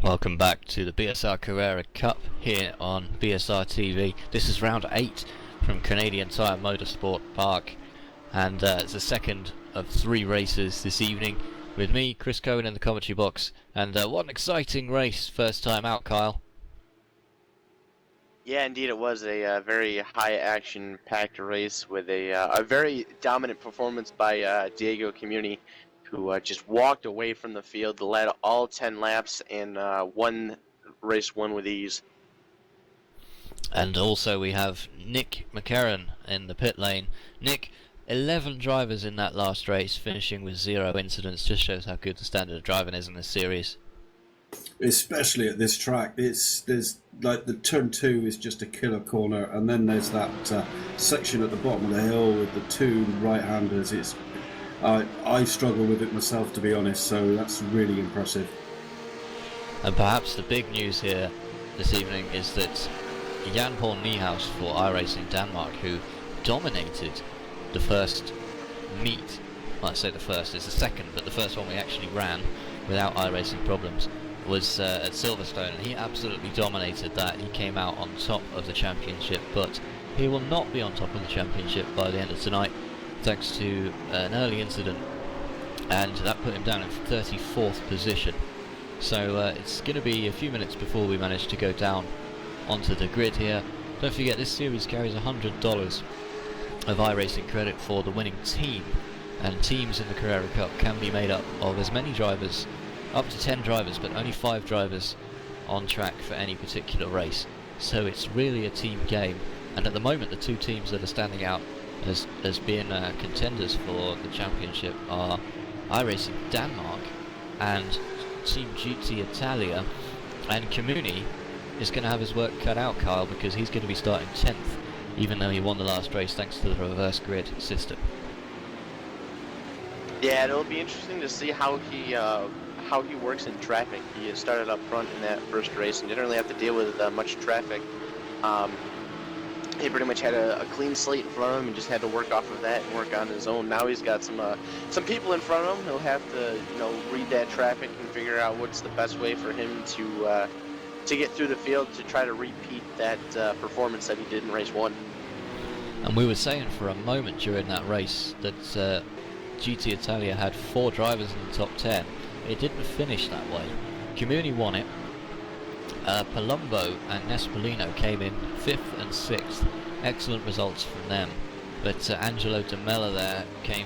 Welcome back to the BSR Carrera Cup here on BSR TV. This is round 8 from Canadian Tire Motorsport Park, and it's the second of 3 races this evening with me, Chris Cohen, in the commentary box. And what an exciting race, first time out, Kyle. Yeah, indeed, it was a very high-action-packed race with a very dominant performance by Diego Comuni, who just walked away from the field, led all 10 laps, and won race 1 with ease. And also we have Nick McCarron in the pit lane. Nick, 11 drivers in that last race, finishing with 0 incidents. Just shows how good the standard of driving is in this series. Especially at this track, there's like the turn 2 is just a killer corner, and then there's that section at the bottom of the hill with the 2 right-handers. I struggle with it myself, to be honest, so that's really impressive. And perhaps the big news here this evening is that Jan Paul Niehaus for iRacing Denmark, who dominated the first meet, well, I say the first, it's the second, but the first one we actually ran without iRacing problems, was at Silverstone, and he absolutely dominated that. He came out on top of the championship, but he will not be on top of the championship by the end of tonight, thanks to an early incident, and that put him down in 34th position. So it's going to be a few minutes before we manage to go down onto the grid here. Don't forget, this series carries $100 of iRacing credit for the winning team, and teams in the Carrera Cup can be made up of as many drivers, up to 10 drivers, but only 5 drivers on track for any particular race. So it's really a team game, and at the moment the 2 teams that are standing out as being contenders for the championship are iRacing Denmark and Team GT Italia, and Comuni is going to have his work cut out, Kyle, because he's going to be starting 10th, even though he won the last race thanks to the reverse grid system. Yeah, it'll be interesting to see how he works in traffic. He started up front in that first race and didn't really have to deal with much traffic. He pretty much had a clean slate in front of him and just had to work off of that and work on his own. Now he's got some people in front of him. He'll have to, read that traffic and figure out what's the best way for him to get through the field to try to repeat that performance that he did in race 1. And we were saying for a moment during that race that GT Italia had 4 drivers in the top 10. It didn't finish that way. Comuni won it. Palumbo and Nespolino came in 5th and 6th. Excellent results from them. But Angelo De Mella there came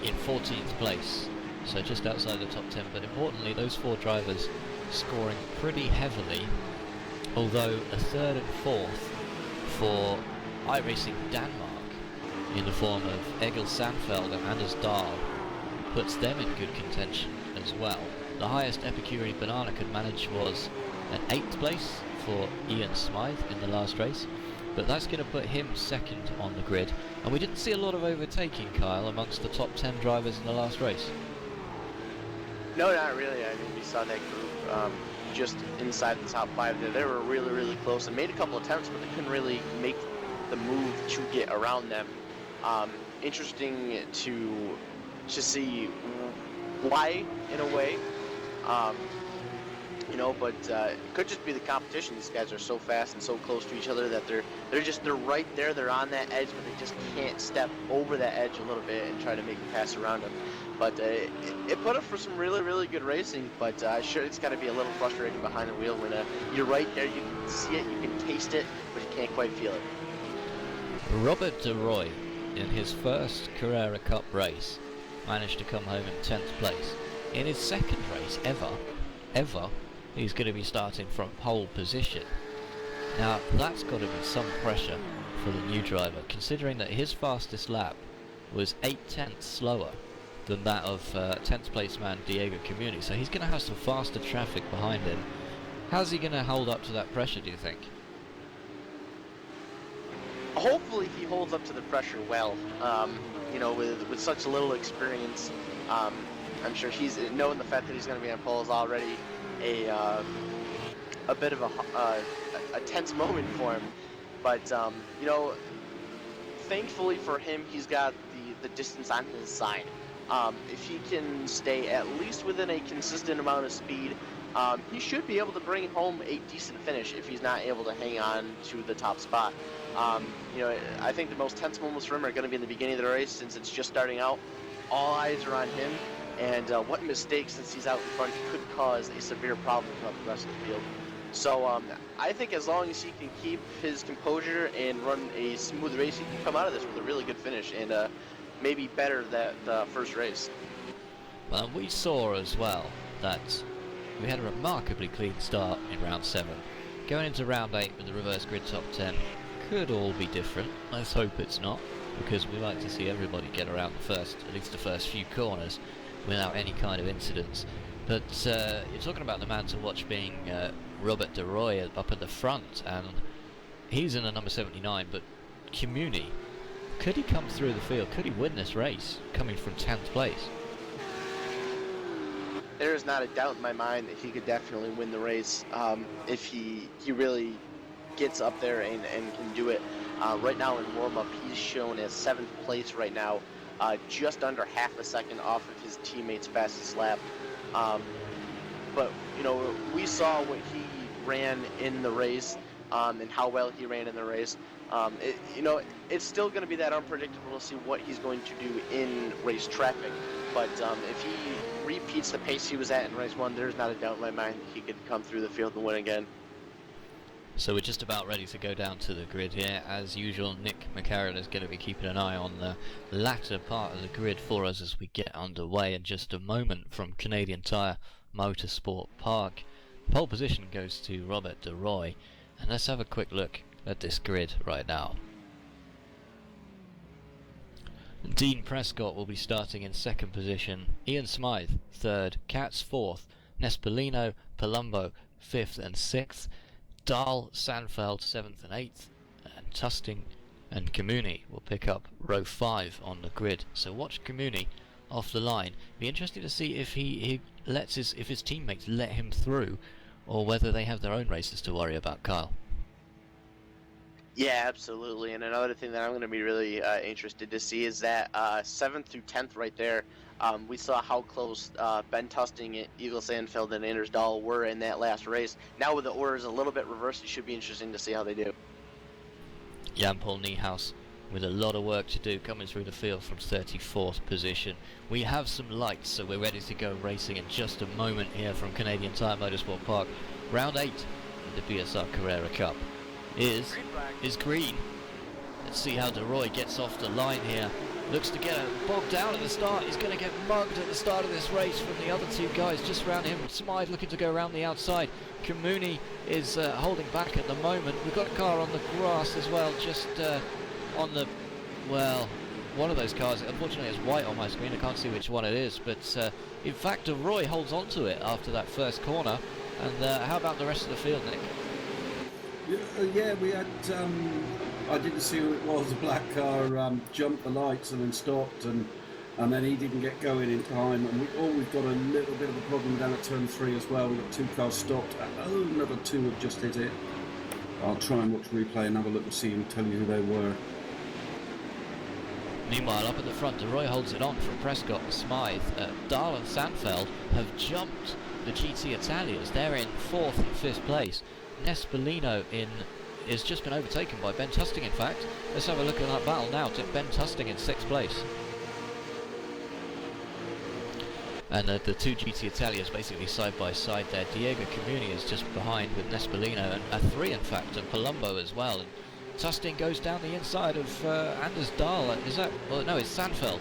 in 14th place, so just outside the top 10. But importantly, those 4 drivers scoring pretty heavily, although a 3rd and 4th for iRacing Denmark in the form of Egil Sandfeld and Anders Dahl puts them in good contention as well. The highest Epicurean Banana could manage was an 8th place for Ian Smythe in the last race, but that's going to put him 2nd on the grid. And we didn't see a lot of overtaking, Kyle, amongst the top 10 drivers in the last race. No, not really. I mean, we saw that group just inside the top 5 there. They were really, really close and made a couple attempts, but they couldn't really make the move to get around them. Interesting to see why, in a way. But it could just be the competition. These guys are so fast and so close to each other that they're right there. They're on that edge, but they just can't step over that edge a little bit and try to make a pass around them. But it put up for some really, really good racing. But sure, it's got to be a little frustrating behind the wheel when you're right there. You can see it, you can taste it, but you can't quite feel it. Robert De Roy, in his first Carrera Cup race, managed to come home in 10th place. In his second race ever, he's going to be starting from pole position. Now that's got to be some pressure for the new driver, considering that his fastest lap was 8/10 slower than that of 10th place man Diego Comuni, so he's going to have some faster traffic behind him. How's he going to hold up to that pressure, do you think? Hopefully he holds up to the pressure well. You know, with such little experience, I'm sure he's knowing the fact that he's going to be on pole is already a bit of a tense moment for him. But you know, thankfully for him, he's got the distance on his side. If he can stay at least within a consistent amount of speed, he should be able to bring home a decent finish if he's not able to hang on to the top spot. You know, I think the most tense moments for him are going to be in the beginning of the race, since it's just starting out. All eyes are on him, and what mistakes, since he's out in front, could cause a severe problem throughout the rest of the field. So I think as long as he can keep his composure and run a smooth race, he can come out of this with a really good finish and maybe better that first race. Well, we saw as well that we had a remarkably clean start in round 7. Going into round 8 with the reverse grid top 10 could all be different. Let's hope it's not, because we like to see everybody get around at least the first few corners without any kind of incidents. But you're talking about the man to watch being Robert De Roy up at the front, and he's in the number 79, but Comuni, could he come through the field? Could he win this race coming from 10th place? There is not a doubt in my mind that he could definitely win the race if he really gets up there and can do it. Right now in warm-up, he's shown as 7th place right now, just under half a second off of his teammate's fastest lap. But, you know, we saw what he ran in the race and how well he ran in the race. You know, it's still going to be that unpredictable to see what he's going to do in race traffic. But if he repeats the pace he was at in race 1, there's not a doubt in my mind that he could come through the field and win again. So we're just about ready to go down to the grid here. As usual, Nick McCarroll is going to be keeping an eye on the latter part of the grid for us as we get underway in just a moment from Canadian Tire Motorsport Park. Pole position goes to Robert De Roy, and let's have a quick look at this grid right now. Dean Prescott will be starting in 2nd position, Ian Smythe 3rd, Katz 4th, Nespolino, Palumbo 5th and 6th, Dahl, Sandfeld 7th and 8th, and Tusting and Comuni will pick up row 5 on the grid. So watch Comuni off the line. Be interesting to see if he lets if his teammates let him through, or whether they have their own races to worry about, Kyle. Yeah, absolutely. And another thing that I'm going to be really interested to see is that 7th through 10th right there. We saw how close Ben Tusting, Eagle Sandfeld, and Anders Dahl were in that last race. Now with the orders a little bit reversed, it should be interesting to see how they do. Jan-Paul Niehaus with a lot of work to do, coming through the field from 34th position. We have some lights, so we're ready to go racing in just a moment here from Canadian Tire Motorsport Park. Round 8 of the BSR Carrera Cup is green. Let's see how De Roy gets off the line here. Looks to get bogged down at the start. He's going to get mugged at the start of this race from the other two guys just around him. Smythe looking to go around the outside. Comuni is holding back at the moment. We've got a car on the grass as well, just on the, well, one of those cars. Unfortunately, it's white on my screen. I can't see which one it is. But in fact, De Roy holds on to it after that first corner. And how about the rest of the field, Nick? Yeah, we had, I didn't see who it was, the black car jumped the lights and then stopped, and then he didn't get going in time, and we've got a little bit of a problem down at turn 3 as well. We've got 2 cars stopped, another 2 have just hit it. I'll try and watch replay and have a look and see and tell you who they were. Meanwhile, up at the front, De Roy holds it on from Prescott and Smythe. Dahl and Sandfeld have jumped the GT Italias. They're in 4th and 5th place. Nespolino has just been overtaken by Ben Tusting, in fact. Let's have a look at that battle now to Ben Tusting in 6th place. And the 2 GT Italias basically side by side there. Diego Comuni is just behind with Nespolino, and a 3 in fact, and Palumbo as well. And Tusting goes down the inside of Anders Dahl. Is that, well, no, it's Sandfeld.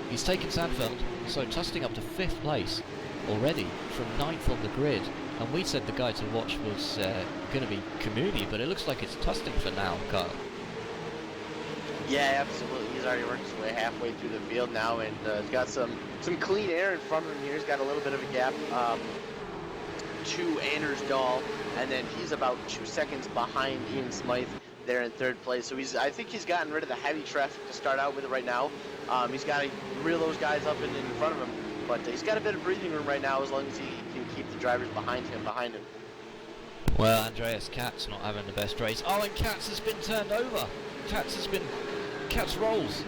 He's taken Sandfeld, so Tusting up to 5th place already from 9th on the grid. And we said the guy to watch was going to be Kamuni, but it looks like it's Tustin for now, Kyle. Yeah, absolutely. He's already worked his way halfway through the field now, and he's got some clean air in front of him here. He's got a little bit of a gap to Anders Dahl, and then he's about 2 seconds behind Ian Smythe there in third place. So I think he's gotten rid of the heavy traffic to start out with right now. He's got to reel those guys up in front of him, but he's got a bit of breathing room right now as long as he can keep the drivers behind him. Well, Andreas Katz not having the best race. Oh, and Katz has been turned over. Katz rolls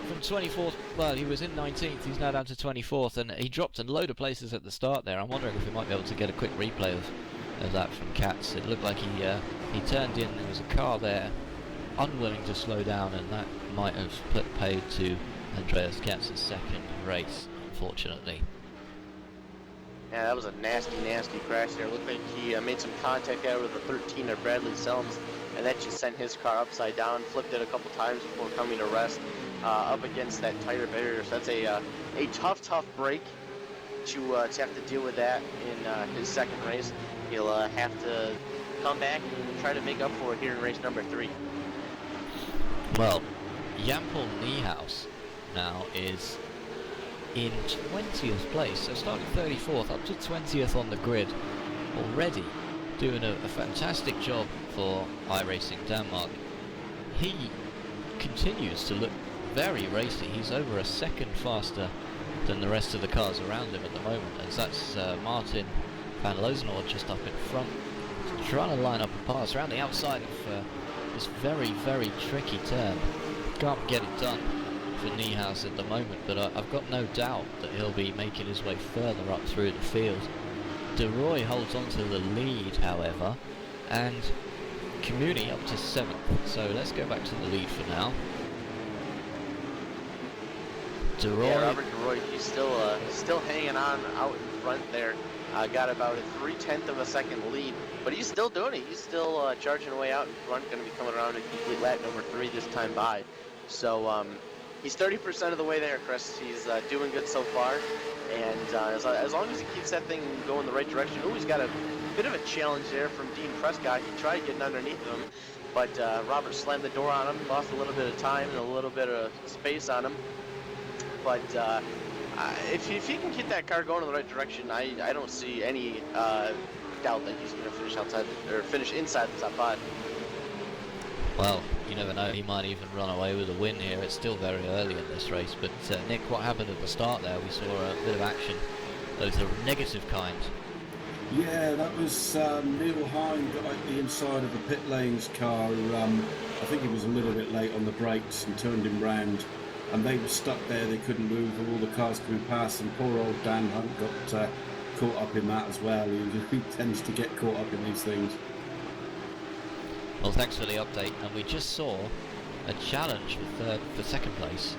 from 24th. Well, he was in 19th. He's now down to 24th, and he dropped a load of places at the start there. I'm wondering if we might be able to get a quick replay of that from Katz. It looked like he turned in. There was a car there, unwilling to slow down, and that might have put paid to Andreas Katz's second race, unfortunately. Yeah, that was a nasty crash there. It looked like he made some contact there with the 13 of Bradley Selms, and that just sent his car upside down, flipped it a couple times before coming to rest up against that tire barrier. So that's a tough break to have to deal with that in his second race. He'll have to come back and try to make up for it here in race number 3. Well, Jan-Paul Niehaus now is in 20th place, so starting 34th up to 20th on the grid already, doing a fantastic job for iRacing Denmark. He continues to look very racy. He's over a second faster than the rest of the cars around him at the moment, as that's Martin van Lozenord just up in front, trying to line up a pass around the outside of this very tricky turn. Can't get it done for Niehaus at the moment, but I've got no doubt that he'll be making his way further up through the field. De Roy holds on to the lead, however, and Kamuni up to 7th, so let's go back to the lead for now. De Roy, yeah, Robert De Roy, he's still hanging on out in front there. Got about a 0.3 of a second lead, but he's still doing it. He's still charging away out in front, going to be coming around to complete lap number 3 this time by. So he's 30% of the way there, Chris. He's doing good so far, and as long as he keeps that thing going the right direction. Oh, he's got a bit of a challenge there from Dean Prescott. He tried getting underneath him, but Robert slammed the door on him, lost a little bit of time and a little bit of space on him. But if he can keep that car going in the right direction, I don't see any doubt that he's going to finish inside the top 5. well, you never know, he might even run away with a win here. It's still very early in this race, but Nick, what happened at the start there? We saw a bit of action of the negative kind. Yeah, that was Neil Hine got out the inside of the pit lane's car. I think he was a little bit late on the brakes and turned him round, and they were stuck there. They couldn't move, all the cars coming past, and poor old Dan Hunt got caught up in that as well. He tends to get caught up in these things. Well, thanks for the update, and we just saw a challenge for second place.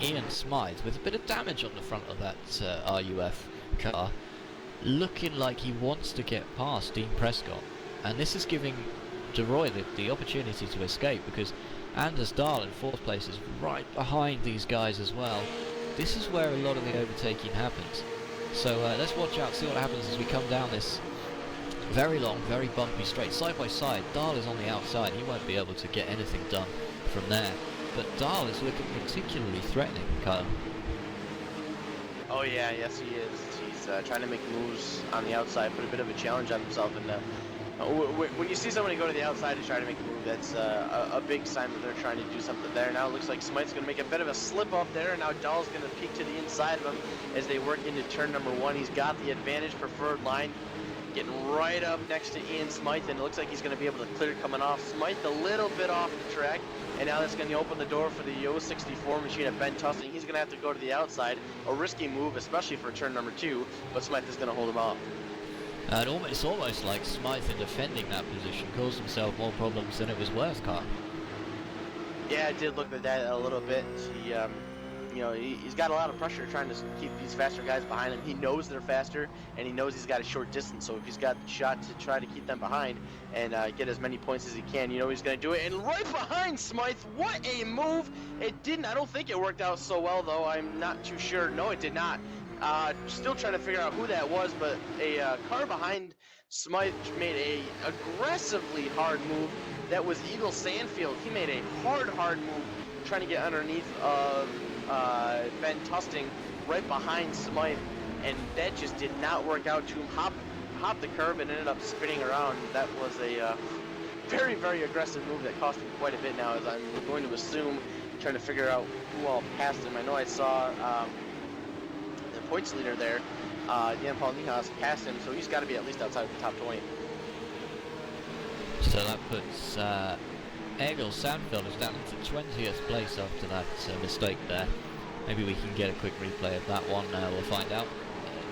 Ian Smythe with a bit of damage on the front of that RUF car, looking like he wants to get past Dean Prescott, and this is giving De Roy the opportunity to escape, because Anders Dahl in 4th place is right behind these guys as well. This is where a lot of the overtaking happens. So let's watch out, see what happens as we come down this very long, very bumpy straight, side by side. Dahl is on the outside, he won't be able to get anything done from there, but Dahl is looking particularly threatening, Kyle. Oh yeah, yes he is. He's trying to make moves on the outside, put a bit of a challenge on himself, and when you see somebody go to the outside and try to make a move, that's a big sign that they're trying to do something there. Now it looks like Smythe's going to make a bit of a slip up there, and now Dahl's going to peek to the inside of him as they work into turn number 1. He's got the advantage, preferred line, getting right up next to Ian Smythe, and it looks like he's going to be able to clear coming off. Smythe a little bit off the track, and now that's going to open the door for the 064 machine at Ben Tustin. He's going to have to go to the outside, a risky move, especially for turn number 2, but Smythe is going to hold him off. And it's almost like Smythe, in defending that position, caused himself more problems than it was worth, Carl. Yeah, it did look like that a little bit. He's got a lot of pressure trying to keep these faster guys behind him. He knows they're faster, and he knows he's got a short distance. So if he's got the shot to try to keep them behind and get as many points as he can, he's going to do it. And right behind Smythe, what a move! It didn't. I don't think it worked out so well, though. I'm not too sure. No, it did not. Still trying to figure out who that was, but a car behind Smythe made a aggressively hard move. That was Eagle Sandfield. He made a hard move trying to get underneath of Ben Tusting right behind Smythe, and that just did not work out to him. Hopped the curb and ended up spinning around. That was a very aggressive move that cost him quite a bit now, as I'm going to assume, trying to figure out who all passed him. I know I saw the points leader there, Jan Paul Niehaus, passed him, so he's got to be at least outside the top 20. So that puts Egil Sandfield is down into 20th place after that mistake there. Maybe we can get a quick replay of that one, we'll find out.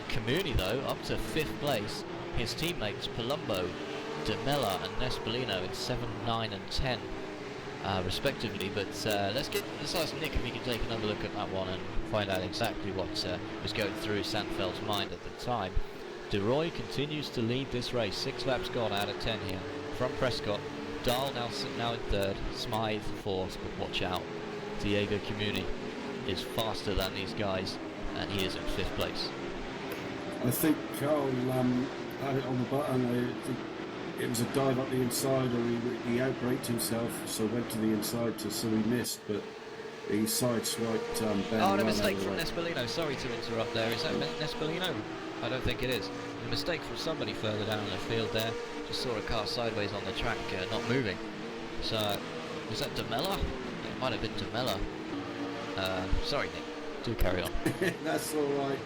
Comuni though, up to 5th place. His teammates Palumbo, De Mella and Nespolino in 7, 9 and 10 respectively, but let's ask Nick if he can take another look at that one and find out exactly what was going through Sandfeld's mind at the time. De Roy continues to lead this race, 6 laps gone out of 10 here. From Prescott, Dahl now in 3rd, Smythe 4th, but watch out, Diego Comuni is faster than these guys, and he is in 5th place. I think Carl had it on the button. I think it was a dive up the inside, or he outbraked himself, so went to the inside, so he missed, but he sideswiped Ben. Oh, and a mistake from Nespolino. Sorry to interrupt there. Is that Nespolino? I don't think it is. A mistake from somebody further down in the field there. Just saw a car sideways on the track, not moving. So, was that De Mella? It might have been De Mella. Sorry, Nick. Do carry on. That's all right.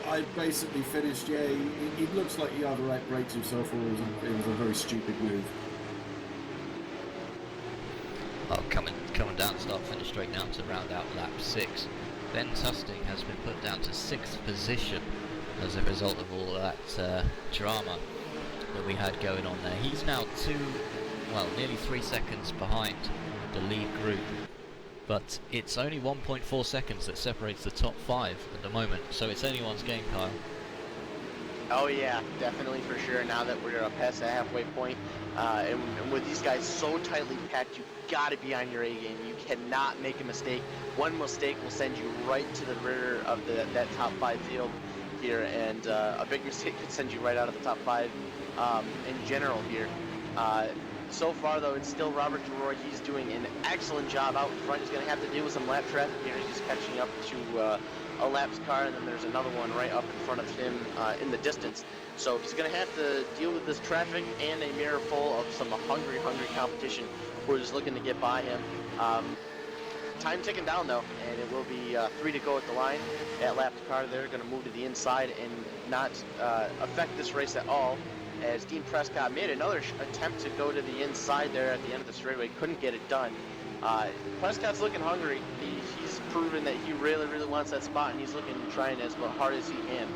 I basically finished. Yeah, he looks like he either outbraked himself or it was a very stupid move. Well, coming down start finish straight now to round out lap 6. Ben Tusting has been put down to 6th position as a result of all that drama that we had going on there. He's now nearly 3 seconds behind the lead group. But it's only 1.4 seconds that separates the top 5 at the moment, so it's anyone's game, Kyle. Oh yeah, definitely for sure. Now that we're past the halfway point, and with these guys so tightly packed, you got to be on your A game. You cannot make a mistake. One mistake will send you right to the rear of that top 5 field here, and a big mistake could send you right out of the top 5 in general here. So far, though, it's still Robert DeRoy. He's doing an excellent job out in front. He's going to have to deal with some lap traffic here. He's catching up to a lap's car, and then there's another one right up in front of him in the distance. So he's going to have to deal with this traffic and a mirror full of some hungry competition who is looking to get by him. Time ticking down, though, and it will be 3 to go at the line. That lap's car, they're going to move to the inside and not affect this race at all, as Dean Prescott made another attempt to go to the inside there at the end of the straightaway, couldn't get it done. Prescott's looking hungry. He's proven that he really wants that spot, and he's trying as hard as he can.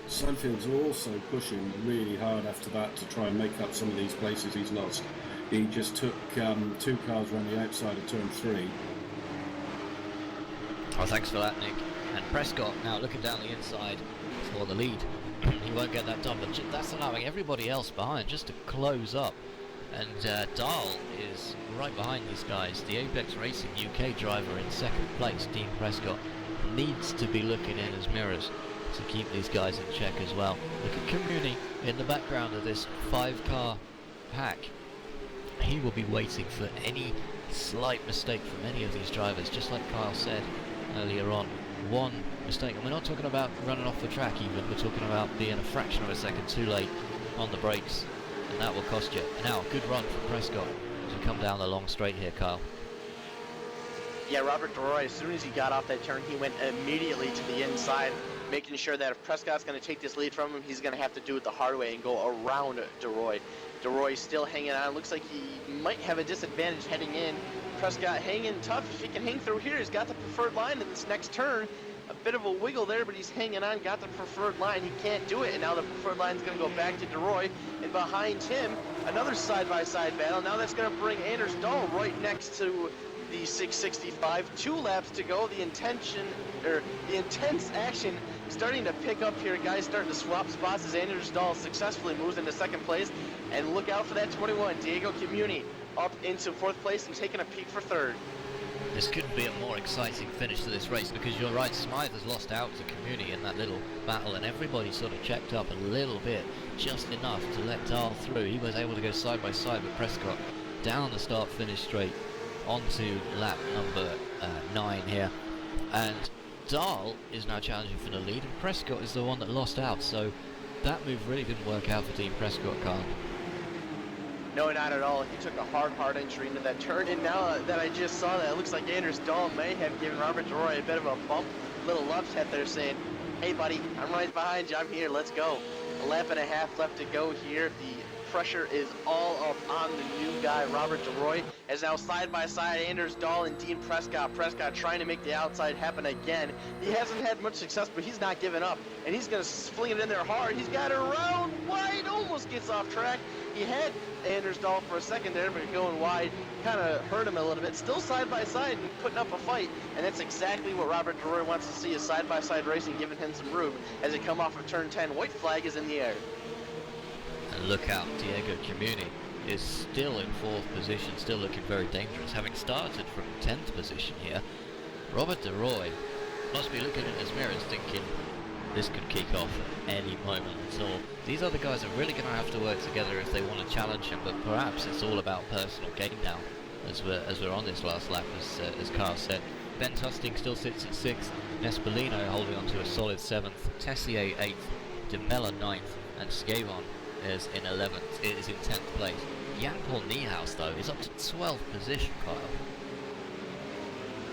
Sandfield's also pushing really hard after that to try and make up some of these places he's lost. He just took 2 cars around the outside of turn 3. Oh, thanks for that, Nick. And Prescott now looking down the inside for the lead. He won't get that done, but that's allowing everybody else behind just to close up. And Dahl is right behind these guys. The Apex Racing UK driver in 2nd place, Dean Prescott, needs to be looking in his mirrors to keep these guys in check as well. Look at Comuni in the background of this 5-car pack. He will be waiting for any slight mistake from any of these drivers, just like Kyle said earlier on. One mistake, and we're not talking about running off the track even, we're talking about being a fraction of a second too late on the brakes, and that will cost you. And now, good run from Prescott as we come down the long straight here, Kyle. Yeah, Robert DeRoy, as soon as he got off that turn, he went immediately to the inside, making sure that if Prescott's going to take this lead from him, he's going to have to do it the hard way and go around DeRoy. DeRoy's still hanging on. Looks like he might have a disadvantage heading in. Prescott hanging tough. If he can hang through here, he's got the preferred line in this next turn. A bit of a wiggle there, but he's hanging on, got the preferred line. He can't do it, and now the preferred line is going to go back to DeRoy. And behind him, another side-by-side battle. Now that's going to bring Anders Dahl right next to the 665. 2 laps to go. The intense action starting to pick up here. Guys starting to swap spots as Anders Dahl successfully moves into 2nd place. And look out for that 21, Diego Comuni, up into 4th place and taking a peek for 3rd. This couldn't be a more exciting finish to this race, because you're right, Smythe has lost out to Community in that little battle, and everybody sort of checked up a little bit, just enough to let Dahl through. He was able to go side by side with Prescott down the start-finish straight onto lap number 9 here, and Dahl is now challenging for the lead, and Prescott is the one that lost out, so that move really didn't work out for Team Prescott, Carl. No, not at all. He took a hard entry into that turn, and now that I just saw that, it looks like Anders Dahl may have given Robert DeRoy a bit of a bump, little love tap there, saying, "Hey, buddy, I'm right behind you. I'm here. Let's go." A lap and a half left to go here. The pressure is all up on the new guy, Robert DeRoy, as now side by side Anders Dahl and Dean Prescott. Prescott trying to make the outside happen again. He hasn't had much success, but he's not giving up, and he's going to fling it in there hard. He's got it around wide, almost gets off track. He had Anders Dahl for a second there, but going wide kind of hurt him a little bit. Still side by side and putting up a fight, and that's exactly what Robert DeRoy wants to see, is side by side racing, giving him some room as they come off of turn 10. White flag is in the air. And look out, Diego Comuni is still in 4th position, still looking very dangerous, having started from 10th position here. Robert DeRoy must be looking in his mirrors thinking this could kick off at any moment at all. These other guys are really going to have to work together if they want to challenge him, but perhaps it's all about personal gain now as we're on this last lap, as Carl said. Ben Tusting still sits at 6th, Nespolino holding on to a solid 7th, Tessier 8th, DeMella 9th, and Scavon is in 11th, it is in 10th place. Jan-Paul Niehaus, though, is up to 12th position, Kyle.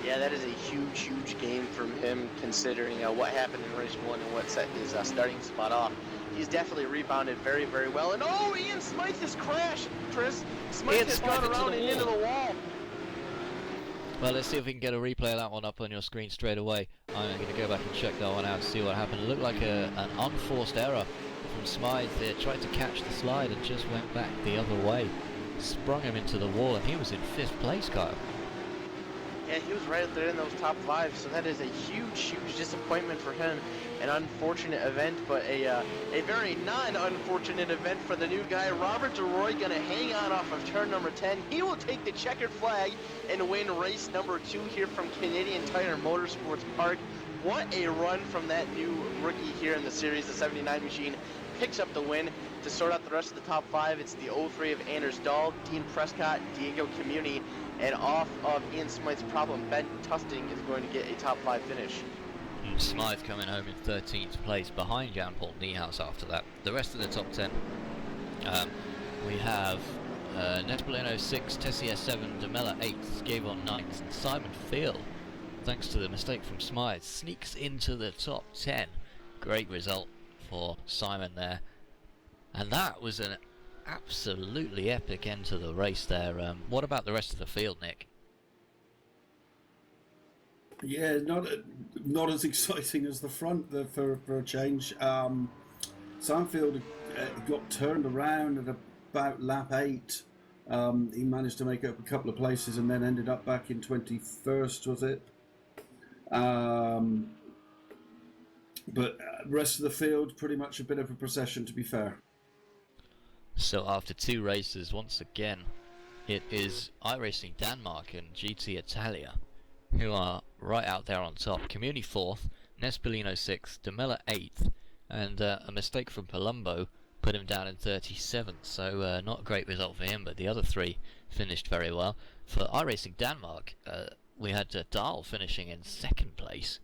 Yeah, that is a huge game from him, considering what happened in race 1 and what set his starting spot off. He's definitely rebounded very well. And oh, Ian Smythe has crashed, Chris. Smythe has gone around and into the wall. Well, let's see if we can get a replay of that one up on your screen straight away. I'm going to go back and check that one out and see what happened. It looked like an unforced error from Smythe. There, tried to catch the slide and just went back the other way. Sprung him into the wall, and he was in 5th place, Kyle. Yeah, he was right there in those top 5, so that is a huge disappointment for him. An unfortunate event, but a very non-unfortunate event for the new guy. Robert DeRoy going to hang on off of turn number 10. He will take the checkered flag and win race number 2 here from Canadian Tire Motorsports Park. What a run from that new rookie here in the series. The 79 machine picks up the win. To sort out the rest of the top 5, it's the 03 of Anders Dahl, Dean Prescott, Diego Comuni, and off of Ian Smythe's problem, Ben Tusting is going to get a top 5 finish. Smythe coming home in 13th place behind Jan-Paul Niehaus after that. The rest of the top 10, we have Nespolino 6, Tessier 7, DeMella 8, Scavon 9th, and Simon Field, thanks to the mistake from Smythe, sneaks into the top 10. Great result for Simon there. And that was an absolutely epic end to the race there. What about the rest of the field, Nick? Yeah, not as exciting as the front for a change. Sanfield got turned around at about lap 8. He managed to make up a couple of places and then ended up back in 21st, was it? But rest of the field, pretty much a bit of a procession, to be fair. So after 2 races, once again, it is iRacing Denmark and GT Italia who are right out there on top. Community 4th, Nespolino 6th, DeMella 8th, and a mistake from Palumbo put him down in 37th, so not a great result for him, but the other 3 finished very well. For iRacing Denmark, we had Dahl finishing in 2nd place,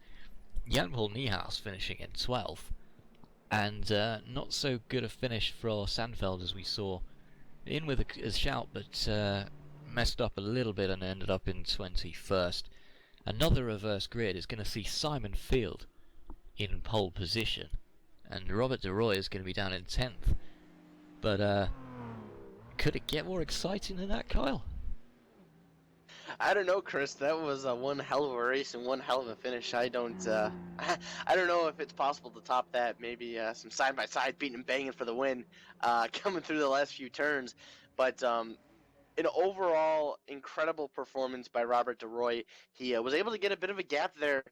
Jan-Paul Niehaus finishing in 12th, and not so good a finish for Sandfeld, as we saw. In with a shout, but messed up a little bit and ended up in 21st. Another reverse grid is going to see Simon Field in pole position, and Robert DeRoy is going to be down in 10th. But could it get more exciting than that, Kyle? I don't know, Chris. That was one hell of a race and one hell of a finish. I don't know if it's possible to top that. Maybe some side-by-side beating and banging for the win coming through the last few turns. But an overall incredible performance by Robert DeRoy. He was able to get a bit of a gap there.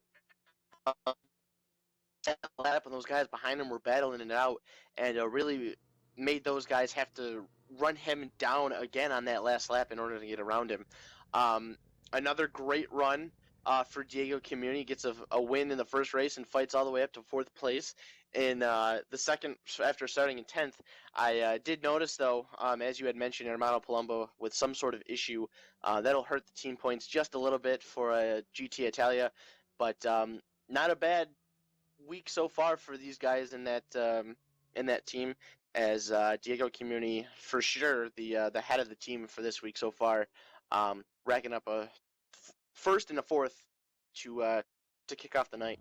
When those guys behind him were battling it out, and really made those guys have to run him down again on that last lap in order to get around him. another great run for Diego Community. Gets a win in the first race and fights all the way up to 4th place. In the second, after starting in 10th, I did notice, though, as you had mentioned, Hermano Palumbo with some sort of issue. That'll hurt the team points just a little bit for GT Italia, but not a bad week so far for these guys in that team. As Diego Community, for sure, the head of the team for this week so far, racking up a first and a 4th to kick off the night.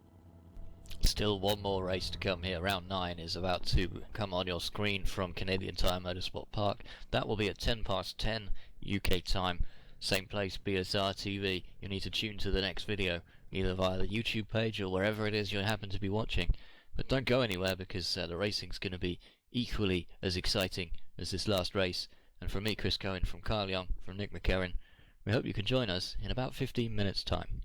Still one more race to come here. Round 9 is about to come on your screen from Canadian Tire Motorsport Park. That will be at 10:10 UK time. Same place, BSR TV. You need to tune to the next video, either via the YouTube page or wherever it is you happen to be watching. But don't go anywhere, because the racing's going to be equally as exciting as this last race. And from me, Chris Cohen, from Carl Young, from Nick McCarran, we hope you can join us in about 15 minutes time.